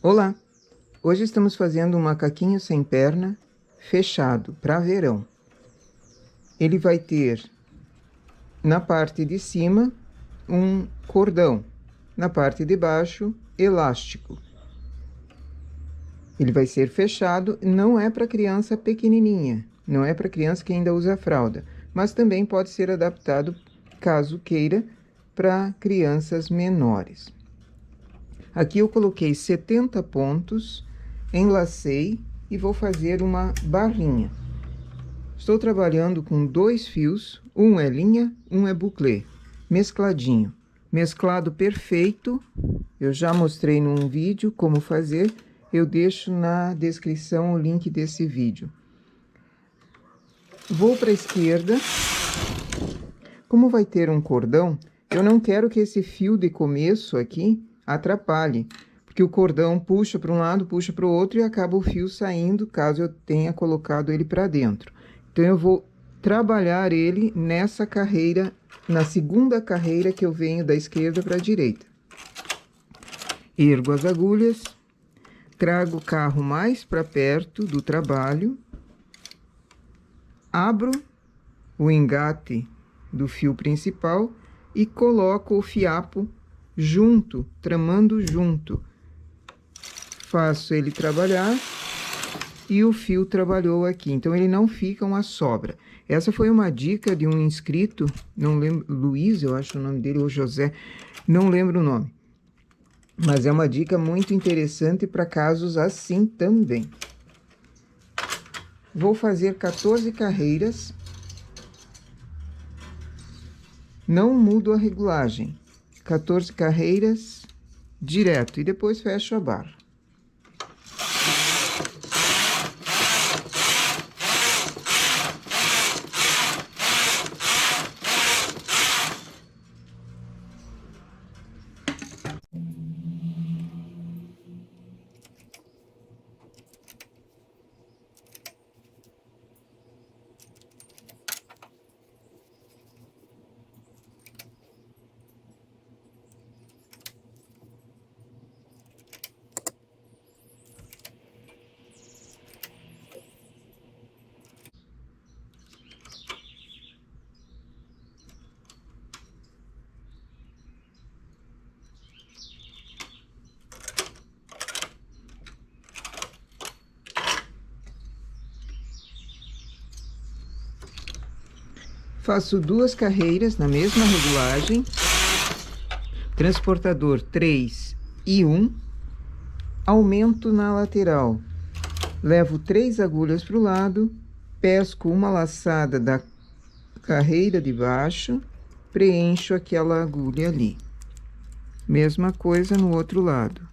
Olá! Hoje estamos fazendo um macaquinho sem perna fechado para verão. Ele vai ter na parte de cima um cordão, na parte de baixo elástico. Ele vai ser fechado, não é para criança pequenininha, não é para criança que ainda usa fralda, mas também pode ser adaptado, caso queira, para crianças menores. Aqui eu coloquei 70 pontos, enlacei e vou fazer uma barrinha. Estou trabalhando com 2 fios, um é linha, um é buclê, mescladinho. Mesclado perfeito, eu já mostrei num vídeo como fazer, eu deixo na descrição o link desse vídeo. Vou para a esquerda. Como vai ter um cordão, eu não quero que esse fio de começo aqui atrapalhe, porque o cordão puxa para um lado, puxa para o outro e acaba o fio saindo, caso eu tenha colocado ele para dentro. Então, eu vou trabalhar ele nessa carreira, na segunda carreira que eu venho da esquerda para a direita. Ergo as agulhas, trago o carro mais para perto do trabalho, abro o engate do fio principal e coloco o fiapo junto, tramando junto. Faço ele trabalhar e o fio trabalhou aqui, então ele não fica uma sobra. Essa foi uma dica de um inscrito, não lembro, Luiz, eu acho o nome dele, ou José, não lembro o nome. Mas é uma dica muito interessante para casos assim também. Vou fazer 14 carreiras. Não mudo a regulagem. 14 carreiras direto e depois fecho a barra. Faço 2 carreiras na mesma regulagem, transportador 3 e 1, aumento na lateral, levo 3 agulhas para o lado, pesco uma laçada da carreira de baixo, preencho aquela agulha ali. Mesma coisa no outro lado.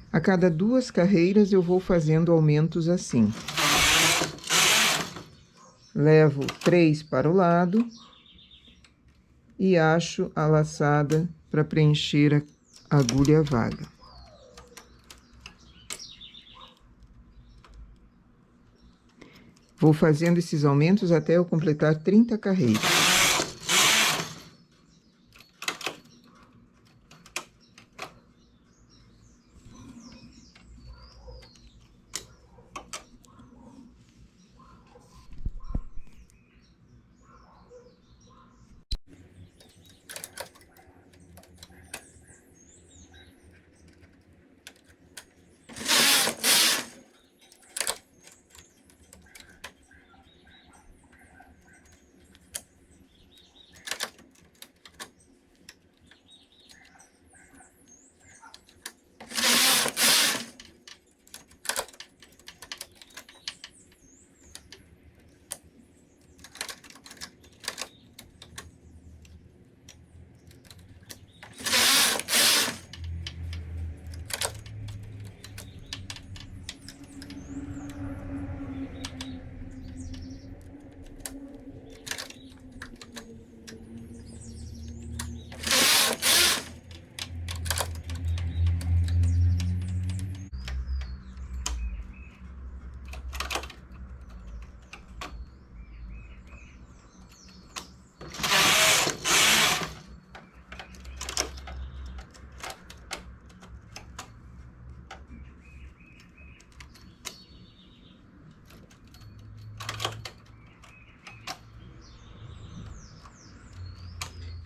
A cada 2 carreiras eu vou fazendo aumentos assim. Levo 3 para o lado e acho a laçada para preencher a agulha vaga. Vou fazendo esses aumentos até eu completar 30 carreiras.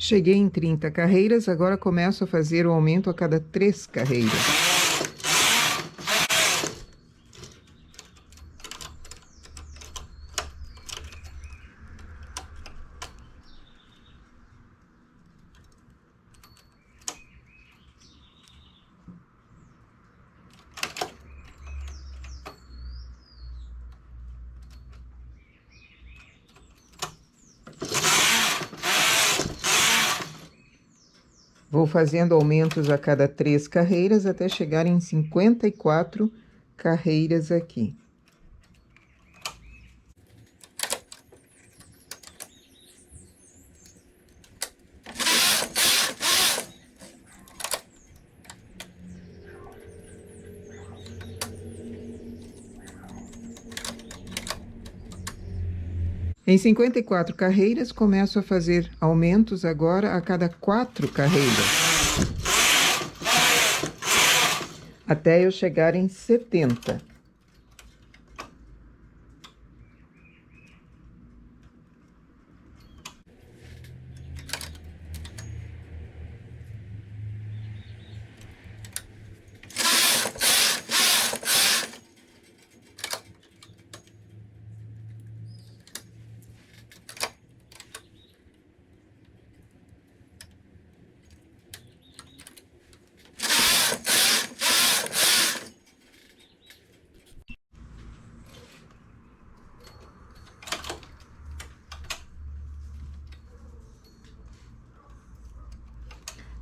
Cheguei em 30 carreiras, agora começo a fazer o aumento a cada 3 carreiras. Vou fazendo aumentos a cada 3 carreiras até chegar em 54 carreiras aqui. Em 54 carreiras, começo a fazer aumentos agora a cada 4 carreiras, até eu chegar em 70.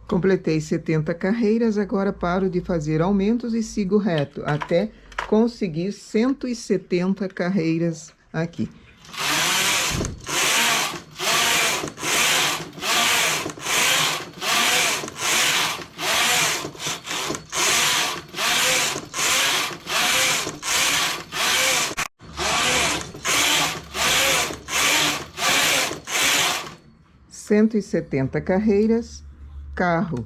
Completei 70 carreiras, agora paro de fazer aumentos e sigo reto, até conseguir 170 carreiras aqui. Cento e 70 carreiras, carro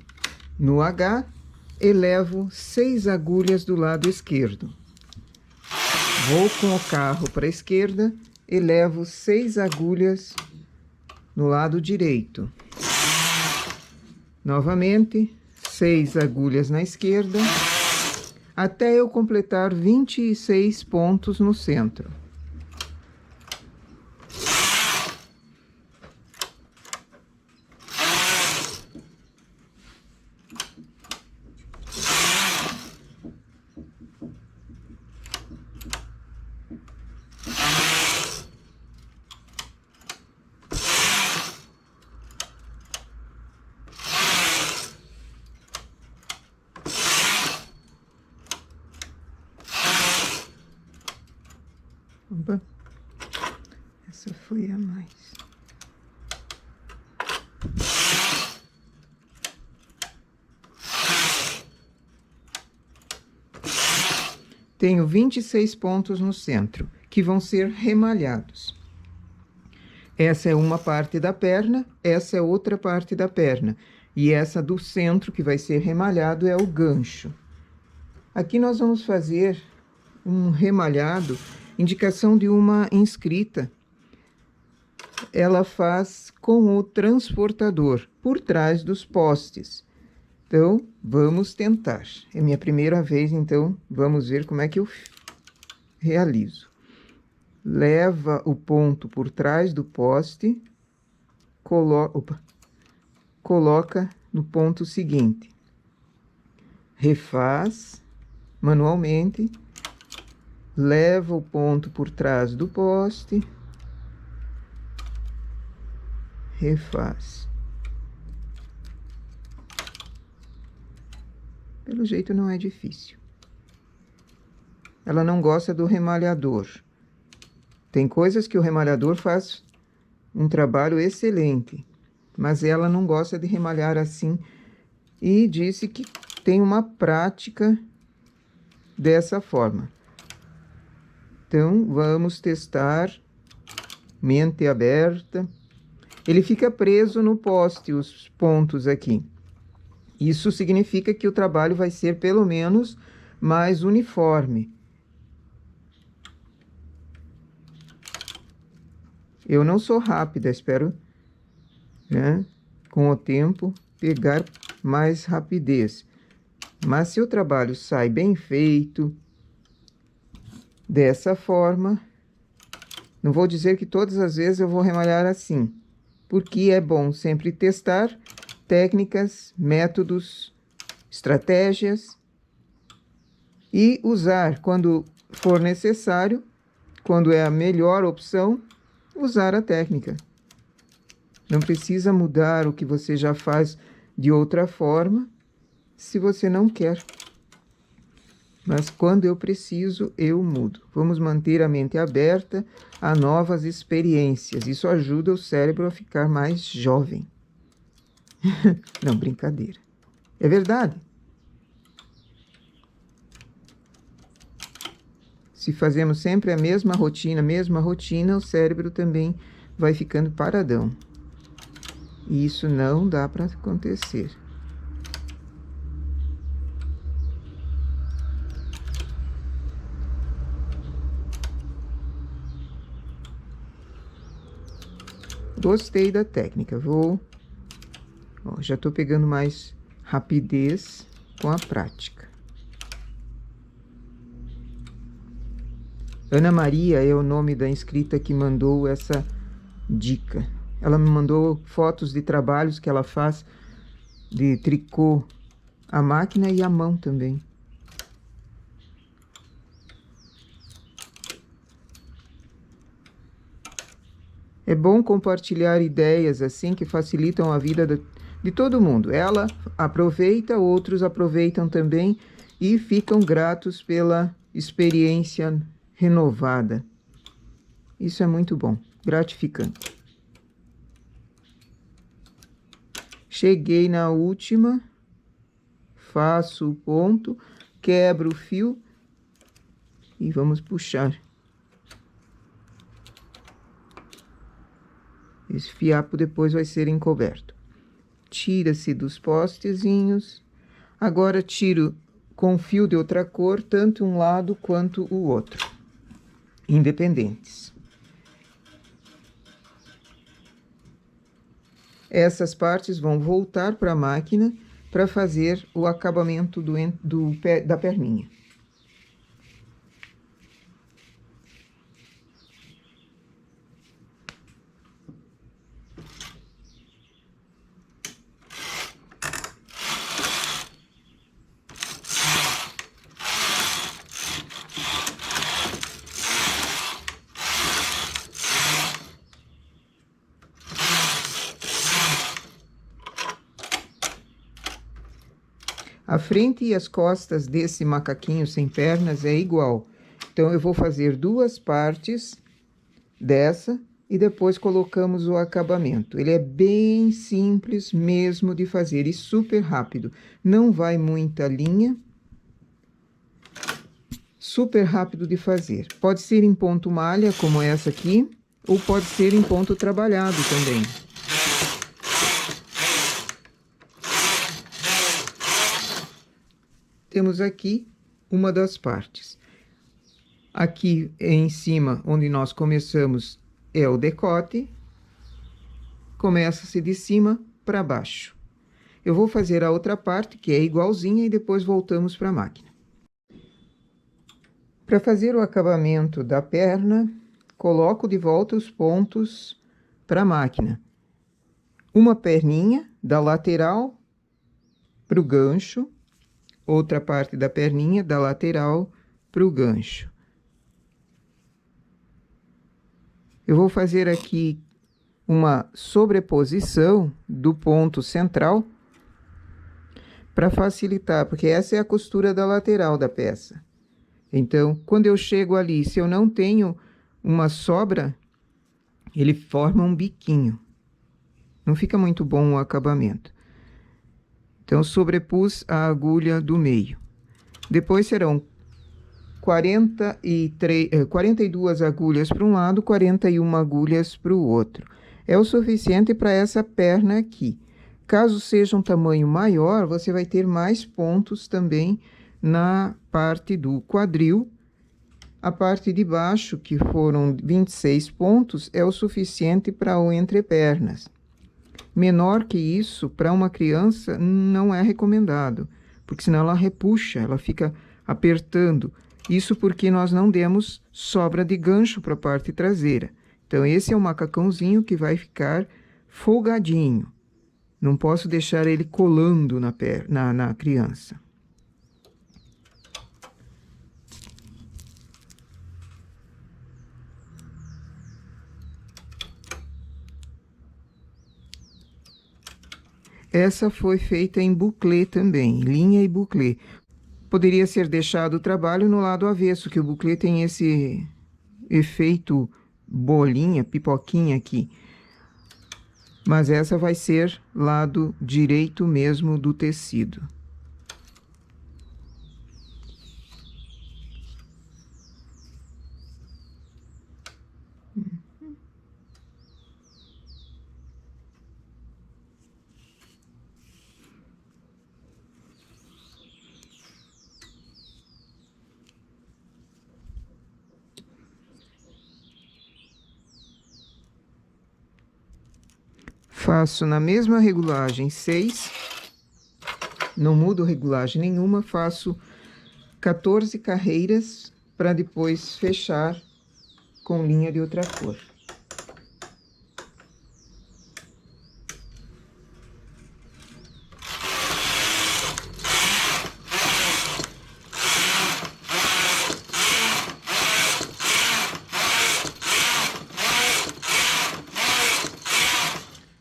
no H, elevo 6 agulhas do lado esquerdo. Vou com o carro para a esquerda, elevo 6 agulhas no lado direito. Novamente, 6 agulhas na esquerda, até eu completar 26 pontos no centro. Opa, essa foi a mais. Tenho 26 pontos no centro, que vão ser remalhados. Essa é uma parte da perna, essa é outra parte da perna. E essa do centro, que vai ser remalhado, é o gancho. Aqui nós vamos fazer um remalhado, indicação de uma inscrita. Ela faz com o transportador, por trás dos postes. Então, vamos tentar. É minha primeira vez, então, vamos ver como é que eu realizo. Leva o ponto por trás do poste, coloca no ponto seguinte. Refaz manualmente, leva o ponto por trás do poste, refaz. Pelo jeito não é difícil. Ela não gosta do remalhador. Tem coisas que o remalhador faz um trabalho excelente, mas ela não gosta de remalhar assim e disse que tem uma prática dessa forma. Então, vamos testar. Mente aberta. Ele fica preso no poste, os pontos aqui. Isso significa que o trabalho vai ser pelo menos mais uniforme. Eu não sou rápida, espero, né, com o tempo, pegar mais rapidez. Mas se o trabalho sai bem feito, dessa forma, não vou dizer que todas as vezes eu vou remalhar assim, porque é bom sempre testar técnicas, métodos, estratégias e usar quando for necessário, quando é a melhor opção, usar a técnica. Não precisa mudar o que você já faz de outra forma, se você não quer. Mas quando eu preciso, eu mudo. Vamos manter a mente aberta a novas experiências. Isso ajuda o cérebro a ficar mais jovem. Não, brincadeira. É verdade. Se fazemos sempre a mesma rotina, o cérebro também vai ficando paradão. E isso não dá para acontecer. Gostei da técnica. Já estou pegando mais rapidez com a prática. Ana Maria é o nome da inscrita que mandou essa dica. Ela me mandou fotos de trabalhos que ela faz de tricô à máquina e à mão também. É bom compartilhar ideias assim que facilitam a vida de todo mundo. Ela aproveita, outros aproveitam também e ficam gratos pela experiência renovada. Isso é muito bom, gratificante. Cheguei na última, faço o ponto, quebro o fio e vamos puxar. Esse fiapo depois vai ser encoberto. Tira-se dos postezinhos. Agora tiro com fio de outra cor, tanto um lado quanto o outro, independentes. Essas partes vão voltar para a máquina para fazer o acabamento da perninha. A frente e as costas desse macaquinho sem pernas é igual. Então, eu vou fazer duas partes dessa e depois colocamos o acabamento. Ele é bem simples mesmo de fazer e super rápido. Não vai muita linha. Super rápido de fazer. Pode ser em ponto malha, como essa aqui, ou pode ser em ponto trabalhado também. Temos aqui uma das partes. Aqui em cima, onde nós começamos, é o decote. Começa-se de cima para baixo. Eu vou fazer a outra parte, que é igualzinha, e depois voltamos para a máquina. Para fazer o acabamento da perna, coloco de volta os pontos para a máquina. Uma perninha da lateral para o gancho. Outra parte da perninha da lateral para o gancho. Eu vou fazer aqui uma sobreposição do ponto central para facilitar, porque essa é a costura da lateral da peça. Então, quando eu chego ali, se eu não tenho uma sobra, ele forma um biquinho. Não fica muito bom o acabamento. Então, sobrepus a agulha do meio. Depois serão 42 agulhas para um lado, 41 agulhas para o outro. É o suficiente para essa perna aqui. Caso seja um tamanho maior, você vai ter mais pontos também na parte do quadril. A parte de baixo, que foram 26 pontos, é o suficiente para o entrepernas. Menor que isso, para uma criança, não é recomendado, porque senão ela repuxa, ela fica apertando. Isso porque nós não demos sobra de gancho para a parte traseira. Então, esse é o macacãozinho que vai ficar folgadinho. Não posso deixar ele colando na criança. Essa foi feita em buclê também, linha e buclê. Poderia ser deixado o trabalho no lado avesso, que o buclê tem esse efeito bolinha, pipoquinha aqui. Mas essa vai ser lado direito mesmo do tecido. Faço na mesma regulagem 6, não mudo regulagem nenhuma, faço 14 carreiras para depois fechar com linha de outra cor.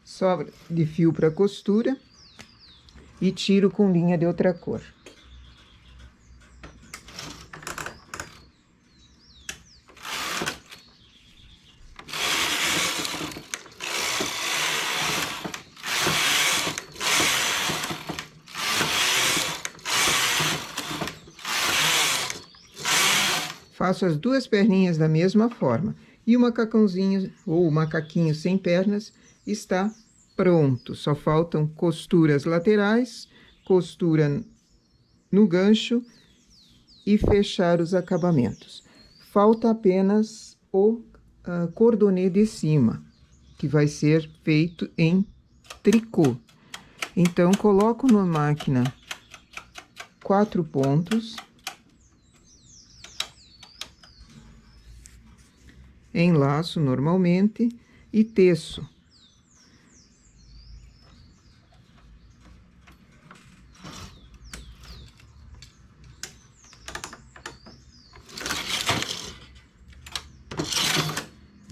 Sobra de fio para costura e tiro com linha de outra cor. Faço as duas perninhas da mesma forma. E o macacãozinho, ou o macaquinho sem pernas, está pronto. Só faltam costuras laterais, costura no gancho e fechar os acabamentos. Falta apenas o cordonê de cima, que vai ser feito em tricô. Então, coloco na máquina 4 pontos. Enlaço normalmente e teço.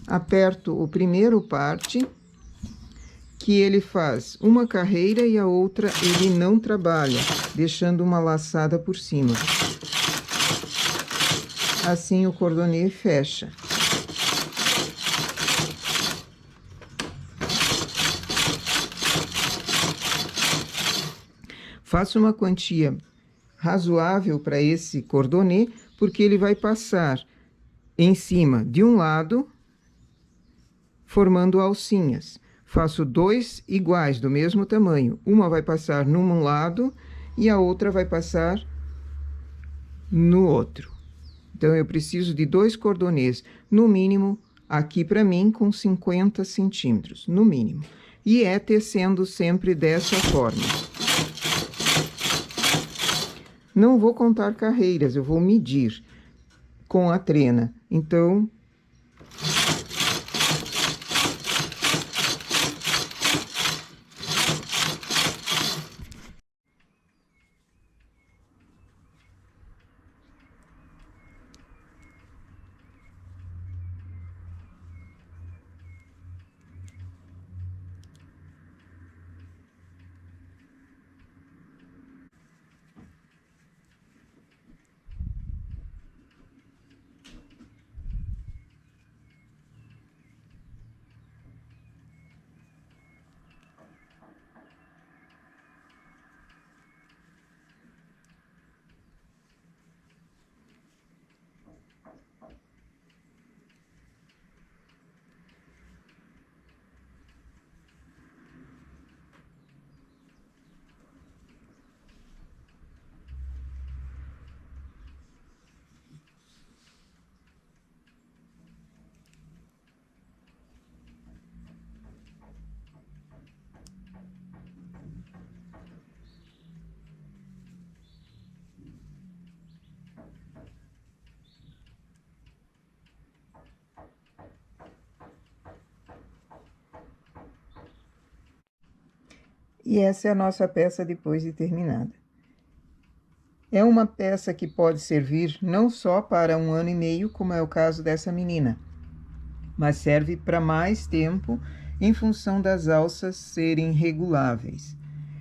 Aperto o primeiro parte, que ele faz uma carreira e a outra ele não trabalha, deixando uma laçada por cima. Assim o cordonê fecha. Faço uma quantia razoável para esse cordonê, porque ele vai passar em cima de um lado, formando alcinhas. Faço 2 iguais, do mesmo tamanho. Uma vai passar num lado e a outra vai passar no outro. Então, eu preciso de 2 cordonês, no mínimo, aqui para mim, com 50 centímetros, no mínimo. E é tecendo sempre dessa forma. Não vou contar carreiras, eu vou medir com a trena. Então, E essa é a nossa peça depois de terminada. É uma peça que pode servir não só para 1 ano e meio, como é o caso dessa menina, mas serve para mais tempo em função das alças serem reguláveis.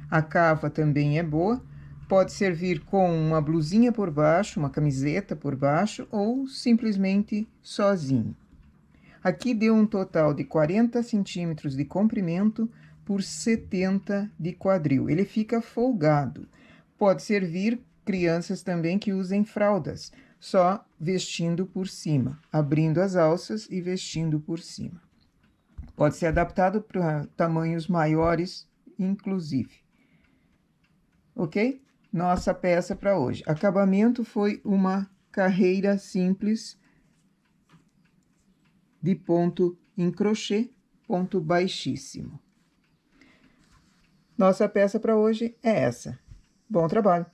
A cava também é boa, pode servir com uma blusinha por baixo, uma camiseta por baixo ou simplesmente sozinho. Aqui deu um total de 40 centímetros de comprimento por 70 de quadril. Ele fica folgado. Pode servir crianças também que usem fraldas, só vestindo por cima, abrindo as alças e vestindo por cima. Pode ser adaptado para tamanhos maiores, inclusive. Ok? Nossa peça para hoje. Acabamento foi uma carreira simples de ponto em crochê, ponto baixíssimo. Nossa peça para hoje é essa. Bom trabalho!